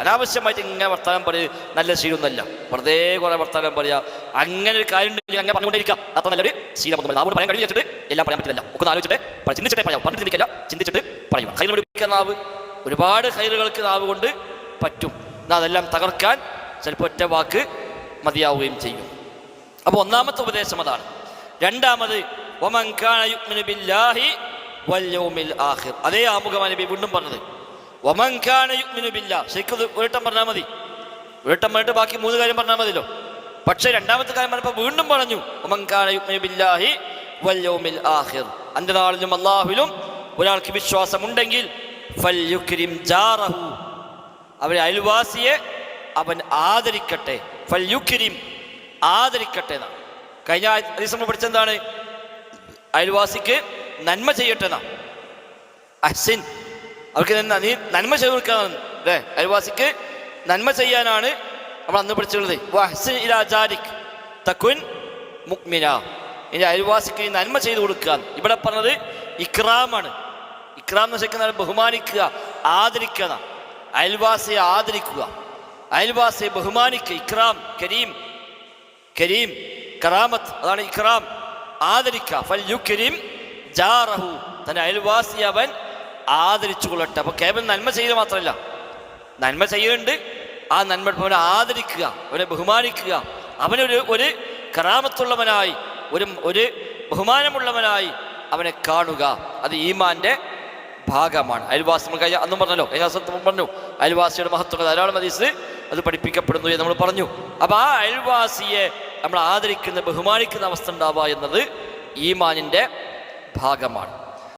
അനാവശ്യമായിട്ട് ഇങ്ങനെ വർത്താനം പറയുക നല്ല ശീലമൊന്നുമല്ല. വെറുതെ കുറെ വർത്താനം പറയുക, അങ്ങനെ ഒരു കാര്യം ഉണ്ടെങ്കിൽ അങ്ങനെ പറഞ്ഞുകൊണ്ടിരിക്കുക. അത്ര നല്ലൊരു ശീലമൊന്നുമല്ല. നാവോട് പറയാൻ കഴിഞ്ഞു വെച്ചിട്ട് എല്ലാം പറയാൻ പറ്റില്ല. ഒക്കെ ആലോചിച്ചിട്ട് ചിന്തിച്ചിട്ടേ പറയാം. പറഞ്ഞിട്ട് ചിന്തിക്കില്ല, ചിന്തിച്ചിട്ട് പറയുക. ഹൈർ പഠിപ്പിക്കാൻ നാവ്, ഒരുപാട് ഹൈറുകൾക്ക് നാവ് കൊണ്ട് പറ്റും. എന്നാൽ അതെല്ലാം തകർക്കാൻ ചിലപ്പോൾ ഒറ്റ വാക്ക് മതിയാവുകയും ചെയ്യും. അപ്പോൾ ഒന്നാമത്തെ ഉപദേശം അതാണ്. രണ്ടാമത് വമൻ കാന യുഅ്മിനു ബില്ലാഹി വൽ യൗമിൽ ആഖിർ. അതേ ആമുഖമാണ് നബി വീണ്ടും പറഞ്ഞത്. വമൻ കാന യുഅ്മിനു ബില്ലാഹ്. ശരിക്കും ഒരിട്ടം പറഞ്ഞാൽ മതി, ഒരിട്ടം പറഞ്ഞിട്ട് ബാക്കി 3 കാര്യം പറഞ്ഞാൽ മതിയല്ലോ. പക്ഷേ രണ്ടാമത്തെ കാര്യം പറഞ്ഞപ്പോൾ വീണ്ടും പറഞ്ഞു വമൻ കാന യുഅ്മിനു ബില്ലാഹി വൽ യൗമിൽ ആഖിർ. അന്ത്യനാളിലും അല്ലാഹുവിലും ഒരാൾക്ക് വിശ്വാസമുണ്ടെങ്കിൽ ഫൽയുക്രിം ജാറഹു, അവരെ അയൽവാസിയെ അവൻ ആദരിക്കട്ടെ. ഫൽയുക്രിം, ആദരിക്കട്ടെ എന്നാണ്. കഴിഞ്ഞ ഹദീസ് നമ്മൾ പഠിച്ചെന്താണ്? അയൽവാസിക്ക് നന്മ ചെയ്യട്ടെ എന്നാ. അഹ്സിൻ, അവർക്ക് നീ നന്മ ചെയ്ത് കൊടുക്കാനാണ് അല്ലേ? അയൽവാസിക്ക് നന്മ ചെയ്യാനാണ് നമ്മൾ അന്ന് പഠിച്ചുള്ളത്. വഹ്സിൻ ഇലാ ജാരിക് തകുൻ മുഅ്മിന. ഇനി അയൽവാസിക്ക് നന്മ ചെയ്ത് കൊടുക്കുക. ഇവിടെ പറഞ്ഞത് ഇക്റാമാണ്. ഇക്റാം എന്ന് വെച്ചാൽ ബഹുമാനിക്കുക, ആദരിക്കുക. അയൽവാസിയെ ആദരിക്കുക, അയൽവാസിയെ ബഹുമാനിക്കുക. ഇക്റാം, കരീം, കരീം കറാമത്ത്, അതാണ് ഇക്റാം, ആദരിക്കുക. ഫൽയുക്രിം ജാറഹു, തന്റെ അയൽവാസിയെ അവൻ ആദരിച്ചു കൊള്ളട്ടെ. അപ്പൊ കേവലം നന്മ ചെയ്യുക മാത്രമല്ല, നന്മ ചെയ്യുന്നുണ്ട്, ആ നന്മ അവനെ ആദരിക്കുക, അവനെ ബഹുമാനിക്കുക, അവനൊരു ഒരു കറാമത്തുള്ളവനായി, ഒരു ബഹുമാനമുള്ളവനായി അവനെ കാണുക. അത് ഈമാന്റെ ഭാഗമാണ്. അയൽവാസി നമ്മൾ അന്നും പറഞ്ഞല്ലോ, പറഞ്ഞു അയൽവാസിയുടെ മഹത്വം ധാരാളം ഹദീസ് അത് പഠിപ്പിക്കപ്പെടുന്നു എന്ന് നമ്മൾ പറഞ്ഞു. അപ്പൊ ആ അയൽവാസിയെ നമ്മൾ ആദരിക്കുന്ന, ബഹുമാനിക്കുന്ന അവസ്ഥ ഉണ്ടാവുക എന്നത് ഈമാനിന്റെ ഭാഗമാണ്.